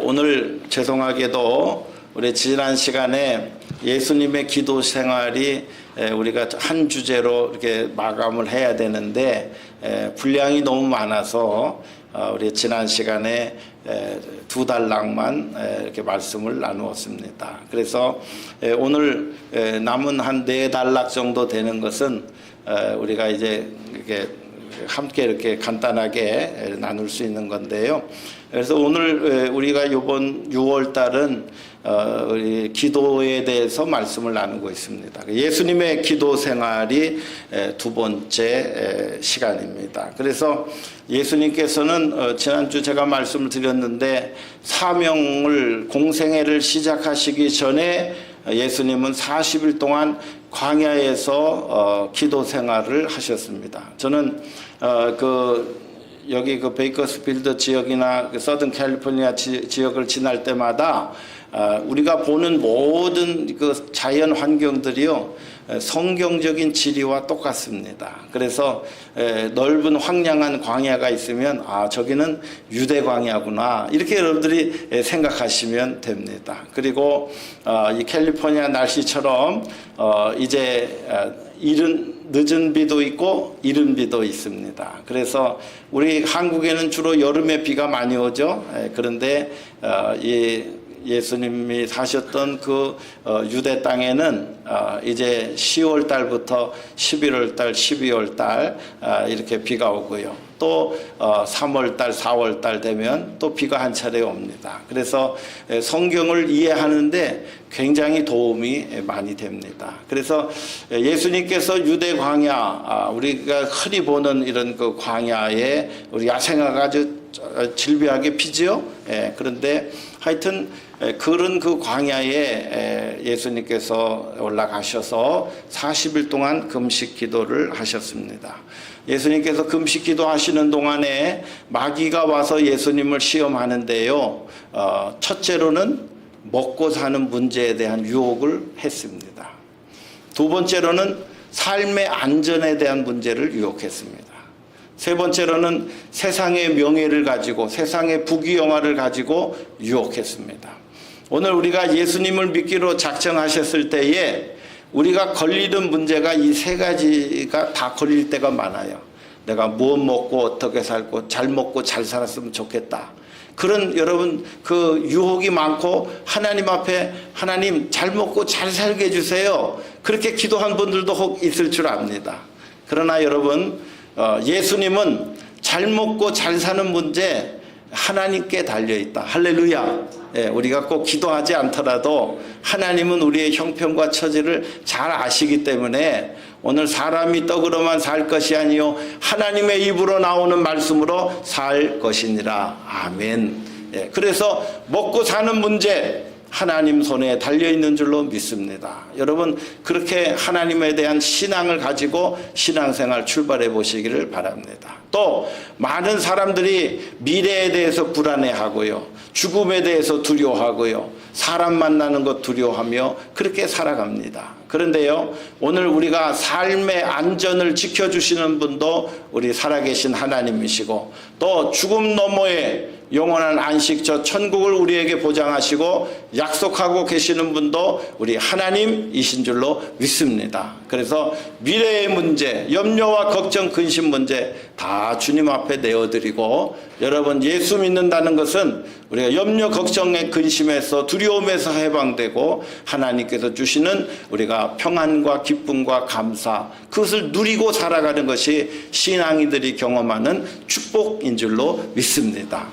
오늘 죄송하게도 우리 지난 시간에 예수님의 기도 생활이 우리가 한 주제로 이렇게 마감을 해야 되는데 분량이 너무 많아서 우리 지난 시간에 두 달락만 이렇게 말씀을 나누었습니다. 그래서 오늘 남은 한 네 달락 정도 되는 것은 우리가 이제 이렇게 함께 이렇게 간단하게 나눌 수 있는 건데요. 그래서 오늘 우리가 이번 6월 달은 우리 기도에 대해서 말씀을 나누고 있습니다. 예수님의 기도 생활이 두 번째 시간입니다. 그래서 예수님께서는 지난주 제가 말씀을 드렸는데 사명을 공생애를 시작하시기 전에 예수님은 40일 동안 광야에서 기도 생활을 하셨습니다. 저는 여기 베이커스필드 지역이나 서든 캘리포니아 지역을 지날 때마다 우리가 보는 모든 그 자연 환경들이요 성경적인 지리와 똑같습니다. 그래서 넓은 황량한 광야가 있으면 저기는 유대 광야구나 이렇게 여러분들이 생각하시면 됩니다. 그리고 이 캘리포니아 날씨처럼 이제 늦은 비도 있고 이른 비도 있습니다. 그래서 우리 한국에는 주로 여름에 비가 많이 오죠. 그런데 예수님이 사셨던 그 유대 땅에는 이제 10월 달부터 11월 달, 12월 달 이렇게 비가 오고요. 또 3월 달, 4월 달 되면 또 비가 한 차례 옵니다. 그래서 성경을 이해하는데 굉장히 도움이 많이 됩니다. 그래서 예수님께서 유대 광야, 우리가 흔히 보는 이런 그 광야에 우리 야생화가 아주 질비하게 피지요. 그런데 하여튼 그런 그 광야에 예수님께서 올라가셔서 40일 동안 금식 기도를 하셨습니다. 예수님께서 금식 기도하시는 동안에 마귀가 와서 예수님을 시험하는데요. 첫째로는 먹고 사는 문제에 대한 유혹을 했습니다. 두 번째로는 삶의 안전에 대한 문제를 유혹했습니다. 세 번째로는 세상의 명예를 가지고 세상의 부귀영화를 가지고 유혹했습니다. 오늘 우리가 예수님을 믿기로 작정하셨을 때에 우리가 걸리는 문제가 이 세 가지가 다 걸릴 때가 많아요. 내가 무엇 먹고 어떻게 살고 잘 먹고 잘 살았으면 좋겠다. 그런 여러분 그 유혹이 많고 하나님 앞에 하나님 잘 먹고 잘 살게 해주세요. 그렇게 기도한 분들도 혹 있을 줄 압니다. 그러나 여러분 예수님은 잘 먹고 잘 사는 문제 하나님께 달려있다. 할렐루야. 우리가 꼭 기도하지 않더라도 하나님은 우리의 형편과 처지를 잘 아시기 때문에 오늘 사람이 떡으로만 살 것이 아니요 하나님의 입으로 나오는 말씀으로 살 것이니라. 아멘. 그래서 먹고 사는 문제 하나님 손에 달려있는 줄로 믿습니다. 여러분 그렇게 하나님에 대한 신앙을 가지고 신앙생활 출발해 보시기를 바랍니다. 또 많은 사람들이 미래에 대해서 불안해하고요. 죽음에 대해서 두려워하고요. 사람 만나는 것 두려워하며 그렇게 살아갑니다. 그런데요 오늘 우리가 삶의 안전을 지켜주시는 분도 우리 살아계신 하나님이시고 또 죽음 너머에 영원한 안식 저 천국을 우리에게 보장하시고 약속하고 계시는 분도 우리 하나님이신 줄로 믿습니다. 그래서 미래의 문제, 염려와 걱정, 근심 문제 다 주님 앞에 내어드리고 여러분 예수 믿는다는 것은 우리가 염려, 걱정의 근심에서 두려움에서 해방되고 하나님께서 주시는 우리가 평안과 기쁨과 감사 그것을 누리고 살아가는 것이 신앙이들이 경험하는 축복인 줄로 믿습니다.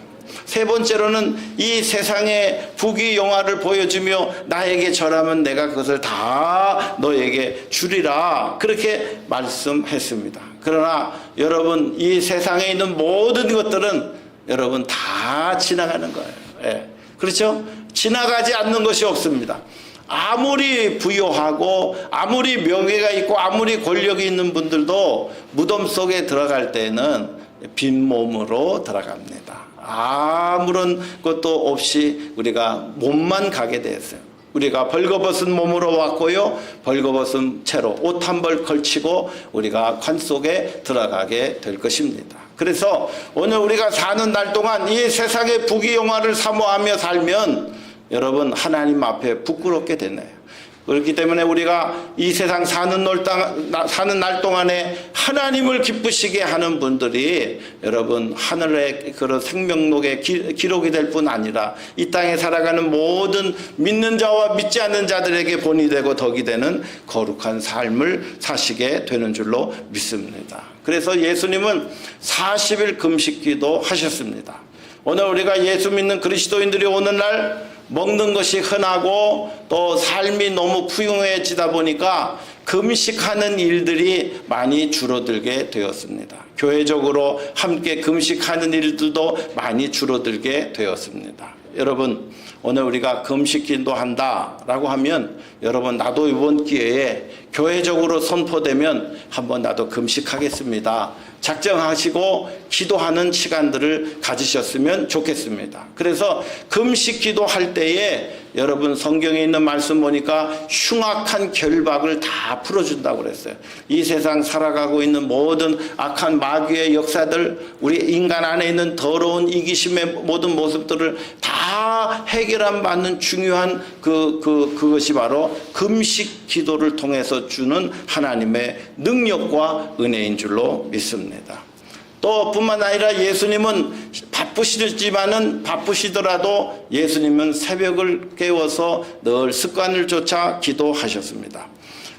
세 번째로는 이 세상의 부귀영화를 보여주며 나에게 절하면 내가 그것을 다 너에게 주리라 그렇게 말씀했습니다. 그러나 여러분 이 세상에 있는 모든 것들은 여러분 다 지나가는 거예요. 그렇죠? 지나가지 않는 것이 없습니다. 아무리 부유하고 아무리 명예가 있고 아무리 권력이 있는 분들도 무덤 속에 들어갈 때는 빈몸으로 들어갑니다. 아무런 것도 없이 우리가 몸만 가게 됐어요. 우리가 벌거벗은 몸으로 왔고요. 벌거벗은 채로 옷 한 벌 걸치고 우리가 관 속에 들어가게 될 것입니다. 그래서 오늘 우리가 사는 날 동안 이 세상의 부귀영화를 사모하며 살면 여러분 하나님 앞에 부끄럽게 되네요. 그렇기 때문에 우리가 이 세상 사는 날 동안에 하나님을 기쁘시게 하는 분들이 여러분 하늘의 그런 생명록에 기록이 될 뿐 아니라 이 땅에 살아가는 모든 믿는 자와 믿지 않는 자들에게 본이 되고 덕이 되는 거룩한 삶을 사시게 되는 줄로 믿습니다. 그래서 예수님은 40일 금식기도 하셨습니다. 오늘 우리가 예수 믿는 그리스도인들이 오늘날 먹는 것이 흔하고 또 삶이 너무 풍요해지다 보니까 금식하는 일들이 많이 줄어들게 되었습니다. 교회적으로 함께 금식하는 일들도 많이 줄어들게 되었습니다. 여러분 오늘 우리가 금식기도 한다라고 하면 여러분 나도 이번 기회에 교회적으로 선포되면 한번 나도 금식하겠습니다. 작정하시고 기도하는 시간들을 가지셨으면 좋겠습니다. 그래서 금식 기도할 때에 여러분 성경에 있는 말씀 보니까 흉악한 결박을 다 풀어준다고 그랬어요. 이 세상 살아가고 있는 모든 악한 마귀의 역사들, 우리 인간 안에 있는 더러운 이기심의 모든 모습들을 다 해결한 받는 중요한 그것이 바로 금식 기도를 통해서 주는 하나님의 능력과 은혜인 줄로 믿습니다. 또 뿐만 아니라 예수님은 바쁘시더라도 예수님은 새벽을 깨워서 늘 습관을 쫓아 기도하셨습니다.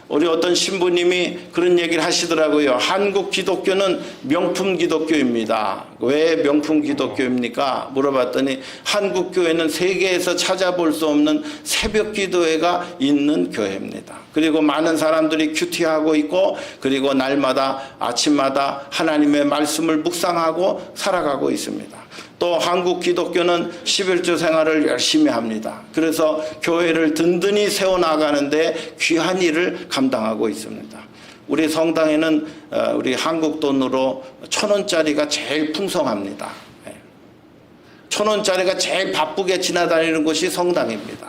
우리 어떤 신부님이 그런 얘기를 하시더라고요. 한국 기독교는 명품 기독교입니다. 왜 명품 기독교입니까? 물어봤더니 한국 교회는 세계에서 찾아볼 수 없는 새벽 기도회가 있는 교회입니다. 그리고 많은 사람들이 큐티하고 있고 그리고 날마다 아침마다 하나님의 말씀을 묵상하고 살아가고 있습니다. 또 한국 기독교는 11조 생활을 열심히 합니다. 그래서 교회를 든든히 세워나가는데 귀한 일을 감당하고 있습니다. 우리 성당에는 우리 한국 돈으로 1,000원짜리가 제일 풍성합니다. 1,000원짜리가 제일 바쁘게 지나다니는 곳이 성당입니다.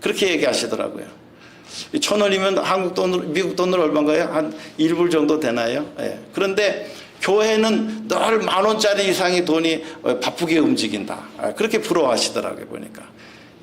그렇게 얘기하시더라고요. 1,000원이면 한국 돈으로, 미국 돈으로 얼마인가요? 한 1불 정도 되나요? 그런데 교회는 늘 10,000원짜리 이상의 돈이 바쁘게 움직인다. 그렇게 부러워하시더라고요, 보니까.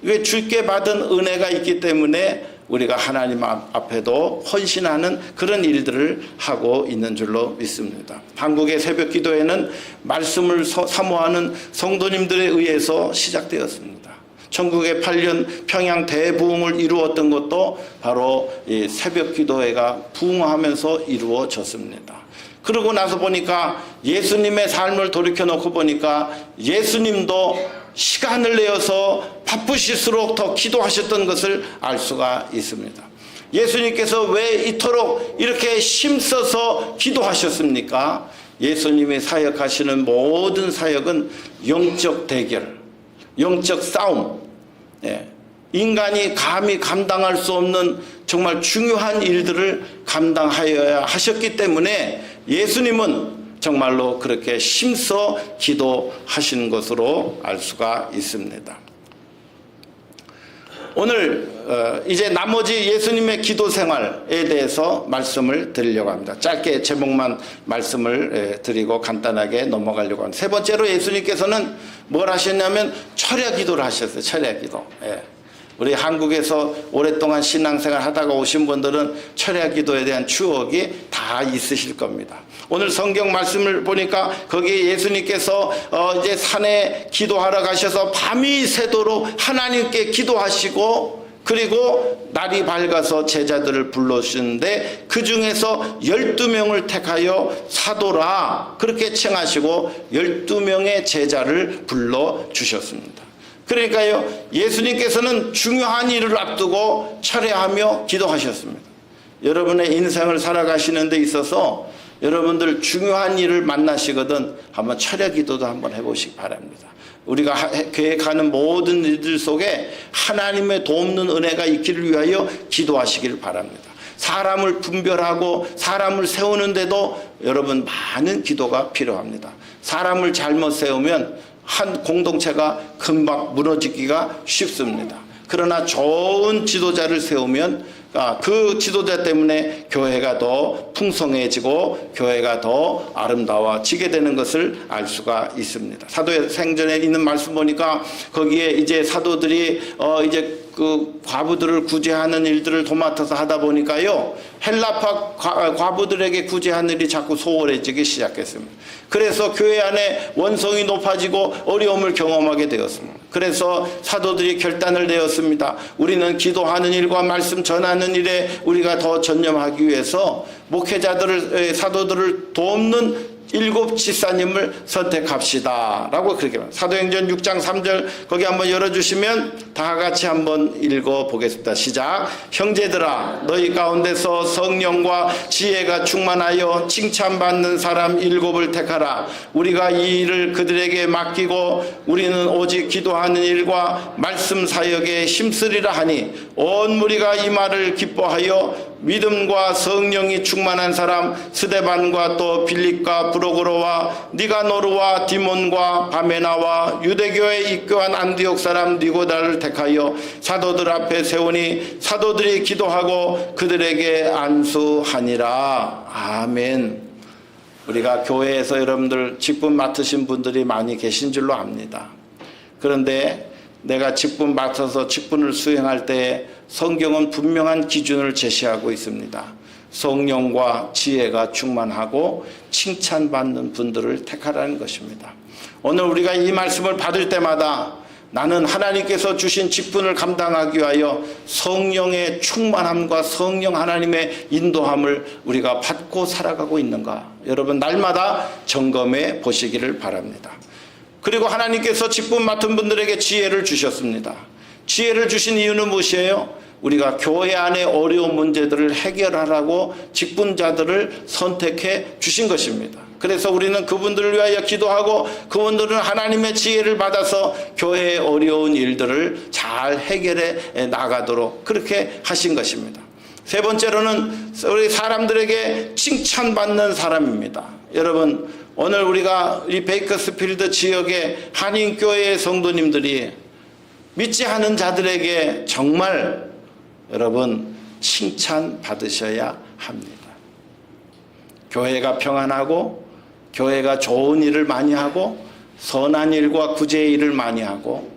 이게 주께 받은 은혜가 있기 때문에 우리가 하나님 앞에도 헌신하는 그런 일들을 하고 있는 줄로 믿습니다. 한국의 새벽 기도회는 말씀을 사모하는 성도님들에 의해서 시작되었습니다. 1908년 평양 대부흥을 이루었던 것도 바로 이 새벽 기도회가 부흥하면서 이루어졌습니다. 그러고 나서 보니까 예수님의 삶을 돌이켜놓고 보니까 예수님도 시간을 내어서 바쁘실수록 더 기도하셨던 것을 알 수가 있습니다. 예수님께서 왜 이토록 이렇게 힘써서 기도하셨습니까? 예수님이 사역하시는 모든 사역은 영적 대결, 영적 싸움, 인간이 감히 감당할 수 없는 정말 중요한 일들을 감당하여야 하셨기 때문에 예수님은 정말로 그렇게 힘써 기도하시는 것으로 알 수가 있습니다. 오늘 이제 나머지 예수님의 기도 생활에 대해서 말씀을 드리려고 합니다. 짧게 제목만 말씀을 드리고 간단하게 넘어가려고 합니다. 세 번째로 예수님께서는 뭘 하셨냐면 철야 기도를 하셨어요. 철야 기도. 우리 한국에서 오랫동안 신앙생활 하다가 오신 분들은 철야 기도에 대한 추억이 다 있으실 겁니다. 오늘 성경 말씀을 보니까 거기에 예수님께서 이제 산에 기도하러 가셔서 밤이 새도록 하나님께 기도하시고 그리고 날이 밝아서 제자들을 불러주시는데 그 중에서 12명을 택하여 사도라 그렇게 칭하시고 12명의 제자를 불러주셨습니다. 그러니까요, 예수님께서는 중요한 일을 앞두고 철야하며 기도하셨습니다. 여러분의 인생을 살아가시는 데 있어서 여러분들 중요한 일을 만나시거든 한번 철야 기도도 한번 해보시기 바랍니다. 우리가 계획하는 모든 일들 속에 하나님의 돕는 은혜가 있기를 위하여 기도하시기를 바랍니다. 사람을 분별하고 사람을 세우는데도 여러분 많은 기도가 필요합니다. 사람을 잘못 세우면 한 공동체가 금방 무너지기가 쉽습니다. 그러나 좋은 지도자를 세우면 그 지도자 때문에 교회가 더 풍성해지고 교회가 더 아름다워지게 되는 것을 알 수가 있습니다. 사도행전에 있는 말씀 보니까 거기에 이제 사도들이 이제 그 과부들을 구제하는 일들을 도맡아서 하다 보니까요, 헬라파 과부들에게 구제하는 일이 자꾸 소홀해지기 시작했습니다. 그래서 교회 안에 원성이 높아지고 어려움을 경험하게 되었습니다. 그래서 사도들이 결단을 내었습니다. 우리는 기도하는 일과 말씀 전하는 일에 우리가 더 전념하기 위해서 목회자들을, 사도들을 돕는 7 집사님을 선택합시다 라고 그렇게 합니다. 사도행전 6장 3절 거기 한번 열어주시면 다 같이 한번 읽어보겠습니다. 시작. 형제들아, 너희 가운데서 성령과 지혜가 충만하여 칭찬받는 사람 7을 택하라. 우리가 이 일을 그들에게 맡기고 우리는 오직 기도하는 일과 말씀 사역에 힘쓰리라 하니 온 무리가 이 말을 기뻐하여 믿음과 성령이 충만한 사람 스데반과 또 빌립과 브로고로와 니가노르와 디몬과 바메나와 유대교에 입교한 안디옥 사람 니고다를 택하여 사도들 앞에 세우니 사도들이 기도하고 그들에게 안수하니라. 아멘. 우리가 교회에서 여러분들 직분 맡으신 분들이 많이 계신 줄로 압니다. 그런데 내가 직분 맡아서 직분을 수행할 때 성경은 분명한 기준을 제시하고 있습니다. 성령과 지혜가 충만하고 칭찬받는 분들을 택하라는 것입니다. 오늘 우리가 이 말씀을 받을 때마다 나는 하나님께서 주신 직분을 감당하기 위하여 성령의 충만함과 성령 하나님의 인도함을 우리가 받고 살아가고 있는가? 여러분 날마다 점검해 보시기를 바랍니다. 그리고 하나님께서 직분 맡은 분들에게 지혜를 주셨습니다. 지혜를 주신 이유는 무엇이에요? 우리가 교회 안에 어려운 문제들을 해결하라고 직분자들을 선택해 주신 것입니다. 그래서 우리는 그분들을 위하여 기도하고 그분들은 하나님의 지혜를 받아서 교회의 어려운 일들을 잘 해결해 나가도록 그렇게 하신 것입니다. 세 번째로는 우리 사람들에게 칭찬받는 사람입니다. 여러분 오늘 우리가 이 베이커스필드 지역의 한인교회의 성도님들이 믿지 않은 자들에게 정말 여러분 칭찬받으셔야 합니다. 교회가 평안하고 교회가 좋은 일을 많이 하고 선한 일과 구제의 일을 많이 하고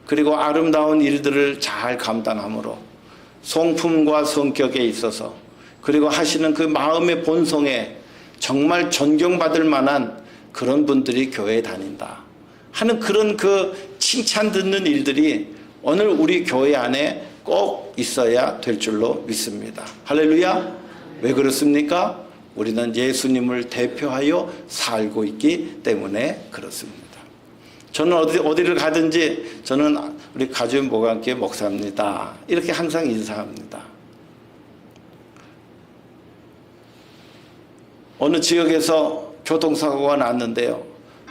그리고 아름다운 일들을 잘 감당함으로 성품과 성격에 있어서 그리고 하시는 그 마음의 본성에 정말 존경받을 만한 그런 분들이 교회에 다닌다 하는 그런 그 칭찬 듣는 일들이 오늘 우리 교회 안에 꼭 있어야 될 줄로 믿습니다. 할렐루야. 왜 그렇습니까? 우리는 예수님을 대표하여 살고 있기 때문에 그렇습니다. 저는 어디를 가든지 저는 우리 가주임 목안교회 목사입니다. 이렇게 항상 인사합니다. 어느 지역에서 교통사고가 났는데요.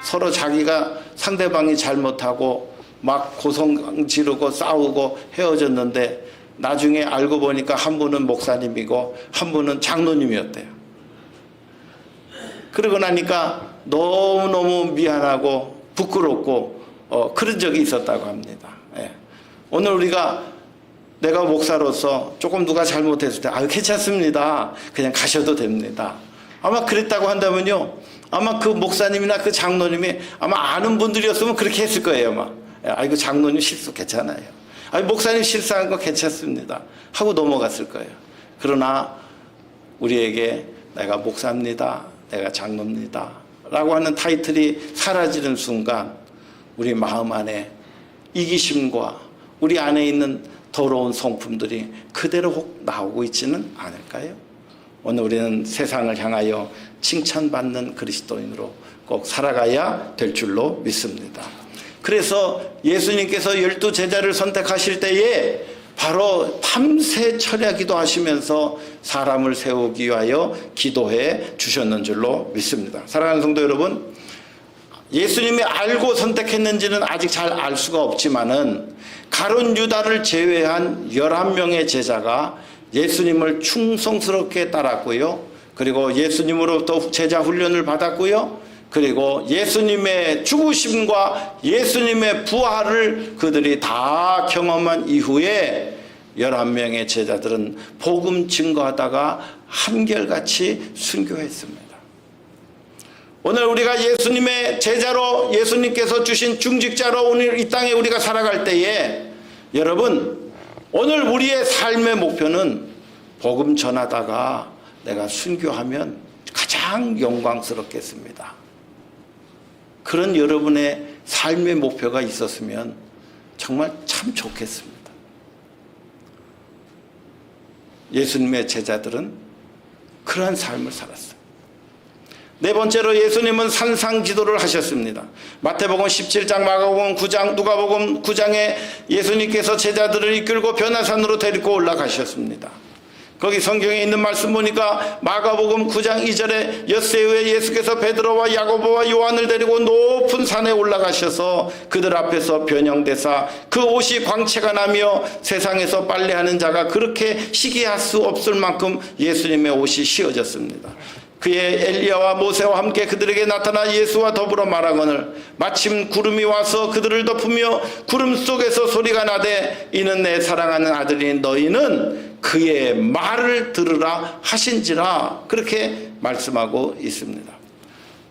서로 자기가 상대방이 잘못하고 막 고성 지르고 싸우고 헤어졌는데 나중에 알고 보니까 한 분은 목사님이고 한 분은 장로님이었대요. 그러고 나니까 너무너무 미안하고 부끄럽고 그런 적이 있었다고 합니다. 예. 오늘 우리가 내가 목사로서 조금 누가 잘못했을 때 괜찮습니다. 그냥 가셔도 됩니다. 아마 그랬다고 한다면요. 아마 그 목사님이나 그 장로님이 아마 아는 분들이었으면 그렇게 했을 거예요. 아마. 아이고 장로님 실수 괜찮아요. 목사님 실수한 거 괜찮습니다. 하고 넘어갔을 거예요. 그러나 우리에게 내가 목사입니다. 내가 장로입니다. 라고 하는 타이틀이 사라지는 순간 우리 마음 안에 이기심과 우리 안에 있는 더러운 성품들이 그대로 혹 나오고 있지는 않을까요? 오늘 우리는 세상을 향하여 칭찬받는 그리스도인으로 꼭 살아가야 될 줄로 믿습니다. 그래서 예수님께서 12 제자를 선택하실 때에 바로 밤새 철야 기도하시면서 사람을 세우기 위하여 기도해 주셨는 줄로 믿습니다. 사랑하는 성도 여러분, 예수님이 알고 선택했는지는 아직 잘 알 수가 없지만은 가룟 유다를 제외한 11명의 제자가 예수님을 충성스럽게 따랐고요. 그리고 예수님으로부터 제자 훈련을 받았고요. 그리고 예수님의 죽으심과 예수님의 부활을 그들이 다 경험한 이후에 11명의 제자들은 복음 증거하다가 한결같이 순교했습니다. 오늘 우리가 예수님의 제자로, 예수님께서 주신 중직자로 오늘 이 땅에 우리가 살아갈 때에, 여러분, 오늘 우리의 삶의 목표는 복음 전하다가 내가 순교하면 가장 영광스럽겠습니다. 그런 여러분의 삶의 목표가 있었으면 정말 참 좋겠습니다. 예수님의 제자들은 그러한 삶을 살았어요. 네 번째로 예수님은 산상 기도를 하셨습니다. 마태복음 17장, 마가복음 9장, 누가복음 9장에 예수님께서 제자들을 이끌고 변화산으로 데리고 올라가셨습니다. 거기 성경에 있는 말씀 보니까 마가복음 9장 2절에 엿새 후에 예수께서 베드로와 야고보와 요한을 데리고 높은 산에 올라가셔서 그들 앞에서 변형되사 그 옷이 광채가 나며 세상에서 빨래하는 자가 그렇게 희귀할 수 없을 만큼 예수님의 옷이 휘어졌습니다. 그의 엘리야와 모세와 함께 그들에게 나타나 예수와 더불어 말하거늘 마침 구름이 와서 그들을 덮으며 구름 속에서 소리가 나되 이는 내 사랑하는 아들인 너희는 그의 말을 들으라 하신지라, 그렇게 말씀하고 있습니다.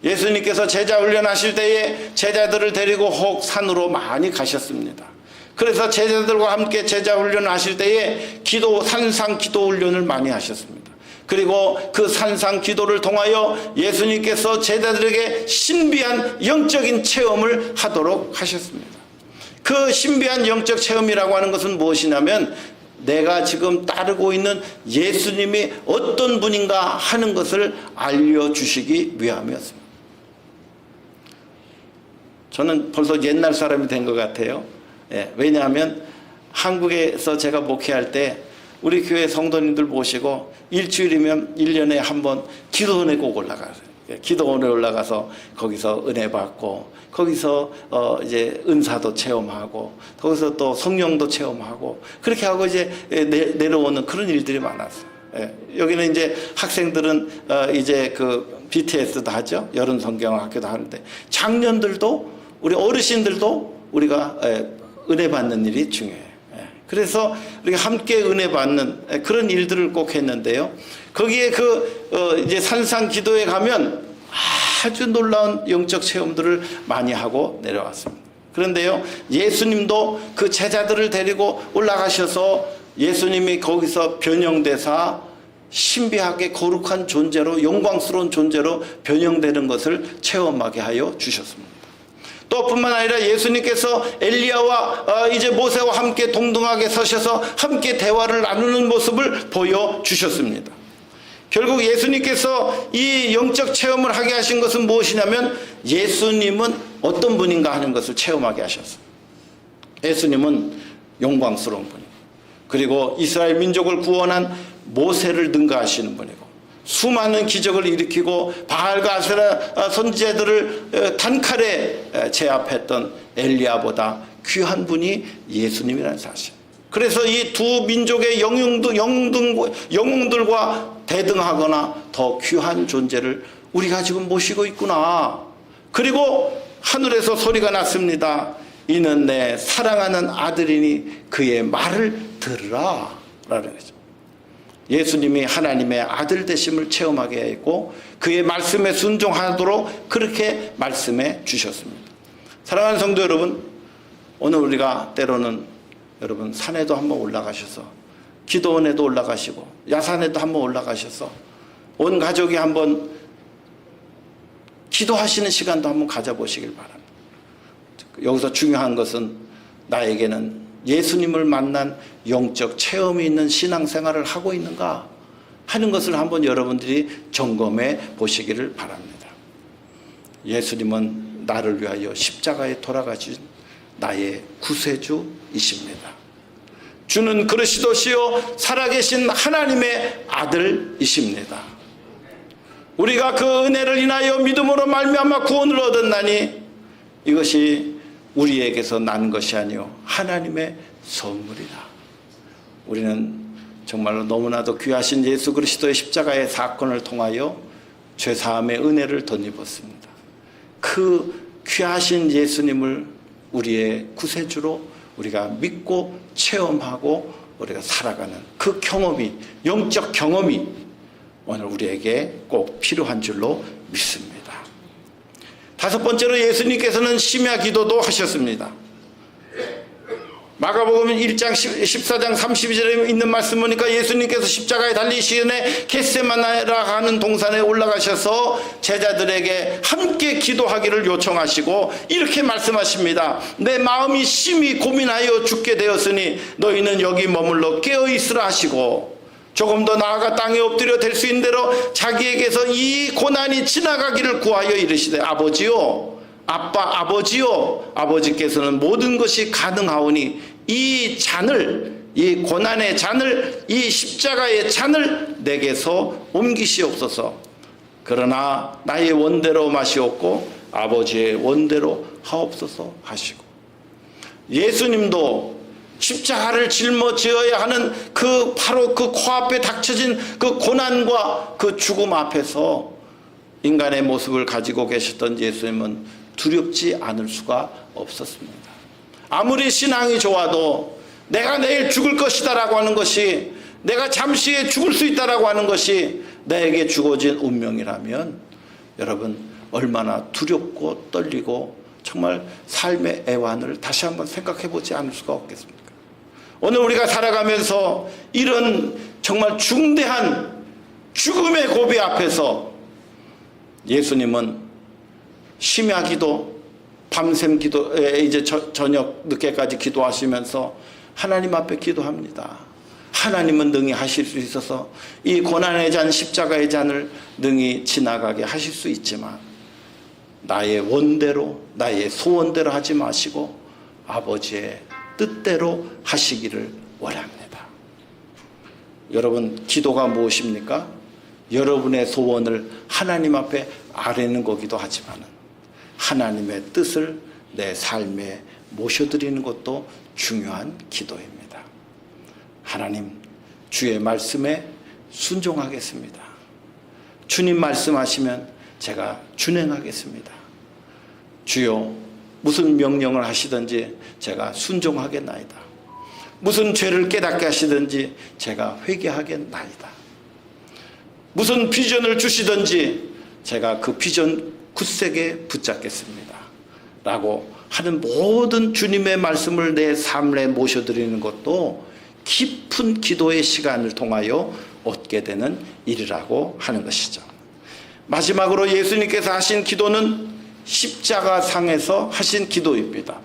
예수님께서 제자 훈련하실 때에 제자들을 데리고 혹 산으로 많이 가셨습니다. 그래서 제자들과 함께 제자 훈련을 하실 때에 산상 기도 훈련을 많이 하셨습니다. 그리고 그 산상 기도를 통하여 예수님께서 제자들에게 신비한 영적인 체험을 하도록 하셨습니다. 그 신비한 영적 체험이라고 하는 것은 무엇이냐면 내가 지금 따르고 있는 예수님이 어떤 분인가 하는 것을 알려주시기 위함이었습니다. 저는 벌써 옛날 사람이 된 것 같아요. 왜냐하면 한국에서 제가 목회할 때 우리 교회 성도님들 모시고 일주일이면 1년에 한 번 기도원에 꼭 올라가요. 기도원에 올라가서 거기서 은혜 받고 거기서 이제 은사도 체험하고 거기서 또 성령도 체험하고 그렇게 하고 이제 내려오는 그런 일들이 많았어요. 여기는 이제 학생들은 이제 그 BTS도 하죠. 여름 성경학교도 하는데 장년들도 우리 어르신들도 우리가 은혜 받는 일이 중요해요. 그래서 우리가 함께 은혜 받는 그런 일들을 꼭 했는데요. 거기에 이제 산상 기도에 가면 아주 놀라운 영적 체험들을 많이 하고 내려왔습니다. 그런데요, 예수님도 그 제자들을 데리고 올라가셔서 예수님이 거기서 변형되사 신비하게 거룩한 존재로, 영광스러운 존재로 변형되는 것을 체험하게 하여 주셨습니다. 또 뿐만 아니라 예수님께서 엘리야와 이제 모세와 함께 동등하게 서셔서 함께 대화를 나누는 모습을 보여주셨습니다. 결국 예수님께서 이 영적 체험을 하게 하신 것은 무엇이냐면 예수님은 어떤 분인가 하는 것을 체험하게 하셨어요. 예수님은 영광스러운 분이고, 그리고 이스라엘 민족을 구원한 모세를 능가하시는 분이고, 수많은 기적을 일으키고 바알과 아세라 선지자들을 단칼에 제압했던 엘리야보다 귀한 분이 예수님이라는 사실. 그래서 이 두 민족의 영웅들과 대등하거나 더 귀한 존재를 우리가 지금 모시고 있구나. 그리고 하늘에서 소리가 났습니다. 이는 내 사랑하는 아들이니 그의 말을 들으라 라는 거죠. 예수님이 하나님의 아들 되심을 체험하게 했고 그의 말씀에 순종하도록 그렇게 말씀해 주셨습니다. 사랑하는 성도 여러분, 오늘 우리가 때로는 여러분 산에도 한번 올라가셔서 기도원에도 올라가시고 야산에도 한번 올라가셔서 온 가족이 한번 기도하시는 시간도 한번 가져보시길 바랍니다. 여기서 중요한 것은 나에게는 예수님을 만난 영적 체험이 있는 신앙생활을 하고 있는가 하는 것을 한번 여러분들이 점검해 보시기를 바랍니다. 예수님은 나를 위하여 십자가에 돌아가신 나의 구세주이십니다. 주는 그리스도시요 살아계신 하나님의 아들이십니다. 우리가 그 은혜를 인하여 믿음으로 말미암아 구원을 얻었나니 이것이 우리에게서 난 것이 아니요 하나님의 선물이다. 우리는 정말로 너무나도 귀하신 예수 그리스도의 십자가의 사건을 통하여 죄사함의 은혜를 덧입었습니다. 그 귀하신 예수님을 우리의 구세주로 우리가 믿고 체험하고 우리가 살아가는 그 경험이, 영적 경험이 오늘 우리에게 꼭 필요한 줄로 믿습니다. 다섯 번째로 예수님께서는 심야 기도도 하셨습니다. 마가복음 1장 14장 32절에 있는 말씀 보니까 예수님께서 십자가에 달리시기 전에 겟세마네라 하는 동산에 올라가셔서 제자들에게 함께 기도하기를 요청하시고 이렇게 말씀하십니다. 내 마음이 심히 고민하여 죽게 되었으니 너희는 여기 머물러 깨어있으라 하시고, 조금 더 나아가 땅에 엎드려 될 수 있는 대로 자기에게서 이 고난이 지나가기를 구하여 이르시되, 아버지요, 아빠, 아버지요, 아버지께서는 모든 것이 가능하오니 이 잔을, 이 고난의 잔을, 이 십자가의 잔을 내게서 옮기시옵소서. 그러나 나의 원대로 마시옵고 아버지의 원대로 하옵소서 하시고, 예수님도 십자가를 짊어져야 하는 그 바로 그 코앞에 닥쳐진 그 고난과 그 죽음 앞에서 인간의 모습을 가지고 계셨던 예수님은 두렵지 않을 수가 없었습니다. 아무리 신앙이 좋아도 내가 내일 죽을 것이다 라고 하는 것이, 내가 잠시 후에 죽을 수 있다라고 하는 것이 나에게 주어진 운명이라면 여러분 얼마나 두렵고 떨리고 정말 삶의 애환을 다시 한번 생각해 보지 않을 수가 없겠습니까? 오늘 우리가 살아가면서 이런 정말 중대한 죽음의 고비 앞에서 예수님은 심야 기도, 밤샘 기도에 이제 저녁 늦게까지 기도하시면서 하나님 앞에 기도합니다. 하나님은 능히 하실 수 있어서 이 고난의 잔, 십자가의 잔을 능히 지나가게 하실 수 있지만 나의 원대로, 나의 소원대로 하지 마시고 아버지의 뜻대로 하시기를 원합니다. 여러분, 기도가 무엇입니까? 여러분의 소원을 하나님 앞에 아뢰는 거기도 하지만 하나님의 뜻을 내 삶에 모셔드리는 것도 중요한 기도입니다. 하나님, 주의 말씀에 순종하겠습니다. 주님 말씀하시면 제가 준행하겠습니다. 주여, 무슨 명령을 하시든지 제가 순종하겠나이다. 무슨 죄를 깨닫게 하시든지 제가 회개하겠나이다. 무슨 비전을 주시든지 제가 그 비전 굳세게 붙잡겠습니다 라고 하는 모든 주님의 말씀을 내 삶에 모셔드리는 것도 깊은 기도의 시간을 통하여 얻게 되는 일이라고 하는 것이죠. 마지막으로 예수님께서 하신 기도는 십자가상에서 하신 기도입니다.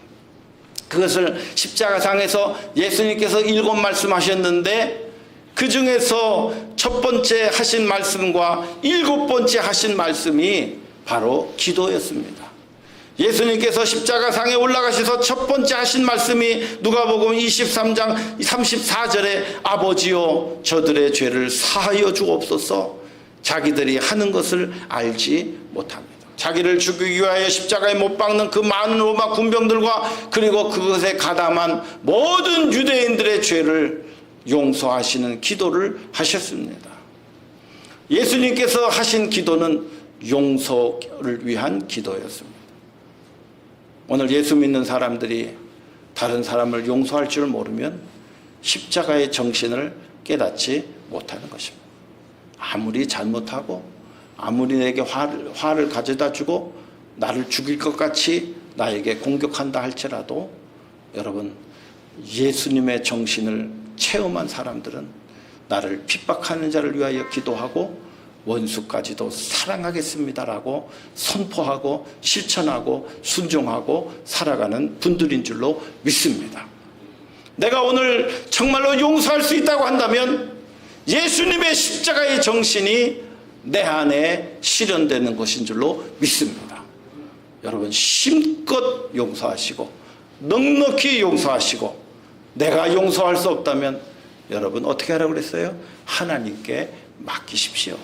그것을 십자가상에서 예수님께서 7 말씀하셨는데 그 중에서 첫 번째 하신 말씀과 7번째 하신 말씀이 바로 기도였습니다. 예수님께서 십자가상에 올라가셔서 첫 번째 하신 말씀이 누가복음 23장 34절에 아버지여 저들의 죄를 사하여 주옵소서, 자기들이 하는 것을 알지 못합니다. 자기를 죽이기 위하여 십자가에 못 박는 그 많은 로마 군병들과 그리고 그것에 가담한 모든 유대인들의 죄를 용서하시는 기도를 하셨습니다. 예수님께서 하신 기도는 용서를 위한 기도였습니다. 오늘 예수 믿는 사람들이 다른 사람을 용서할 줄 모르면 십자가의 정신을 깨닫지 못하는 것입니다. 아무리 잘못하고 아무리 내게 화를 가져다 주고 나를 죽일 것 같이 나에게 공격한다 할지라도 여러분, 예수님의 정신을 체험한 사람들은 나를 핍박하는 자를 위하여 기도하고 원수까지도 사랑하겠습니다라고 선포하고 실천하고 순종하고 살아가는 분들인 줄로 믿습니다. 내가 오늘 정말로 용서할 수 있다고 한다면 예수님의 십자가의 정신이 내 안에 실현되는 것인 줄로 믿습니다. 여러분, 힘껏 용서하시고 넉넉히 용서하시고, 내가 용서할 수 없다면 여러분 어떻게 하라고 그랬어요? 하나님께 맡기십시오.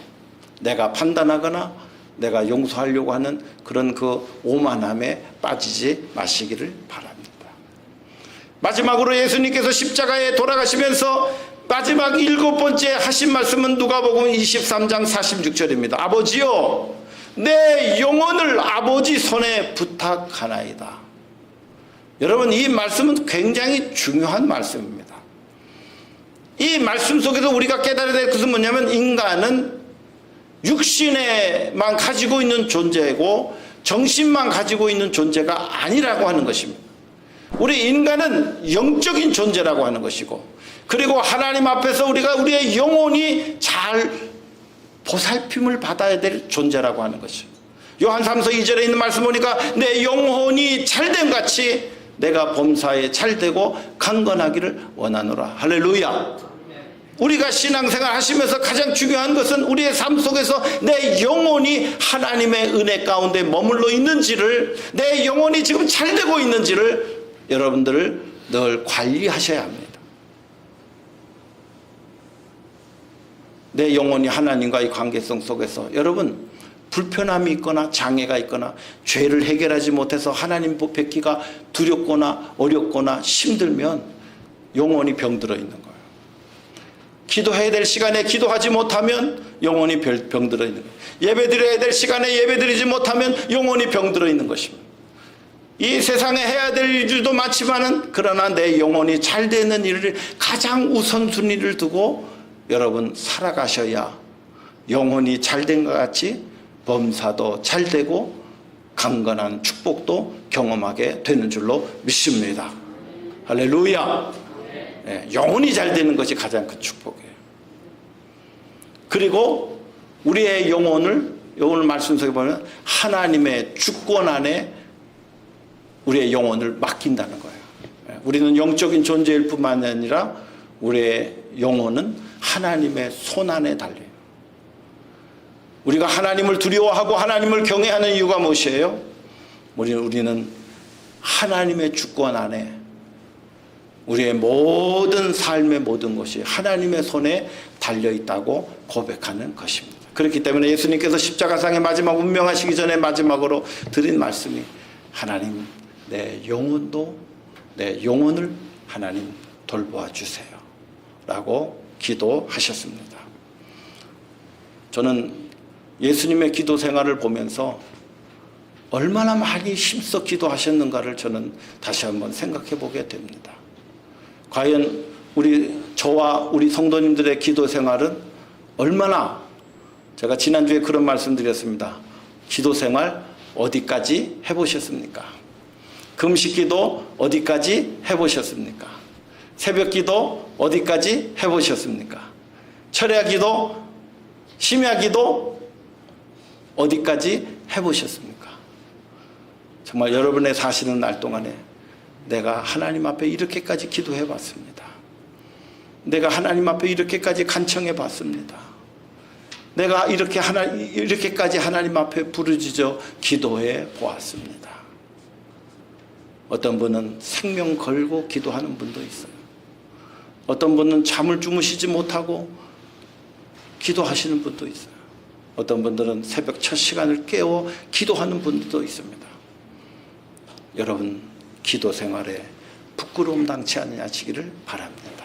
내가 판단하거나 내가 용서하려고 하는 그런 그 오만함에 빠지지 마시기를 바랍니다. 마지막으로 예수님께서 십자가에 돌아가시면서 마지막 7번째 하신 말씀은 누가복음 23장 46절입니다. 아버지요, 내 영혼을 아버지 손에 부탁하나이다. 여러분, 이 말씀은 굉장히 중요한 말씀입니다. 이 말씀 속에서 우리가 깨달아야 될 것은 뭐냐면 인간은 육신에만 가지고 있는 존재고 정신만 가지고 있는 존재가 아니라고 하는 것입니다. 우리 인간은 영적인 존재라고 하는 것이고, 그리고 하나님 앞에서 우리가 우리의 영혼이 잘 보살핌을 받아야 될 존재라고 하는 것이죠. 요한 3서 2절에 있는 말씀 보니까 내 영혼이 잘됨 같이 내가 범사에 잘되고 강건하기를 원하노라. 할렐루야. 우리가 신앙생활 하시면서 가장 중요한 것은 우리의 삶 속에서 내 영혼이 하나님의 은혜 가운데 머물러 있는지를, 내 영혼이 지금 잘되고 있는지를 여러분들을 늘 관리하셔야 합니다. 내 영혼이 하나님과의 관계성 속에서 여러분 불편함이 있거나 장애가 있거나 죄를 해결하지 못해서 하나님 뵙기가 두렵거나 어렵거나 힘들면 영혼이 병들어 있는 거예요. 기도해야 될 시간에 기도하지 못하면 영혼이 병들어 있는 거예요. 예배드려야 될 시간에 예배드리지 못하면 영혼이 병들어 있는 것입니다. 이 세상에 해야 될 일들도 많지만은 그러나 내 영혼이 잘 되는 일을 가장 우선순위를 두고 여러분 살아가셔야 영혼이 잘된 것 같이 범사도 잘되고 강건한 축복도 경험하게 되는 줄로 믿습니다. 할렐루야. 네, 영혼이 잘 되는 것이 가장 큰 축복이에요. 그리고 우리의 영혼을 오늘 말씀 속에 보면 하나님의 주권 안에 우리의 영혼을 맡긴다는 거예요. 우리는 영적인 존재일 뿐만 아니라 우리의 영혼은 하나님의 손 안에 달려요. 우리가 하나님을 두려워하고 하나님을 경외하는 이유가 무엇이에요? 우리는 하나님의 주권 안에 우리의 모든 삶의 모든 것이 하나님의 손에 달려있다고 고백하는 것입니다. 그렇기 때문에 예수님께서 십자가상의 마지막 운명하시기 전에 마지막으로 드린 말씀이 하나님 내 영혼을 하나님 돌보아 주세요 라고 기도하셨습니다. 저는 예수님의 기도 생활을 보면서 얼마나 많이 힘써 기도하셨는가를 저는 다시 한번 생각해 보게 됩니다. 과연 저와 우리 성도님들의 기도 생활은 얼마나, 제가 지난주에 그런 말씀 드렸습니다. 기도 생활 어디까지 해보셨습니까? 금식 기도 어디까지 해보셨습니까? 새벽 기도 어디까지 해보셨습니까? 철야 기도, 심야 기도 어디까지 해보셨습니까? 정말 여러분의 사시는 날 동안에 내가 하나님 앞에 이렇게까지 기도해 봤습니다. 내가 하나님 앞에 이렇게까지 간청해 봤습니다. 내가 이렇게까지 하나님 앞에 부르짖어 기도해 보았습니다. 어떤 분은 생명 걸고 기도하는 분도 있어요. 어떤 분은 잠을 주무시지 못하고 기도하시는 분도 있어요. 어떤 분들은 새벽 첫 시간을 깨워 기도하는 분들도 있습니다. 여러분 기도 생활에 부끄러움 당치 않으시기를 바랍니다.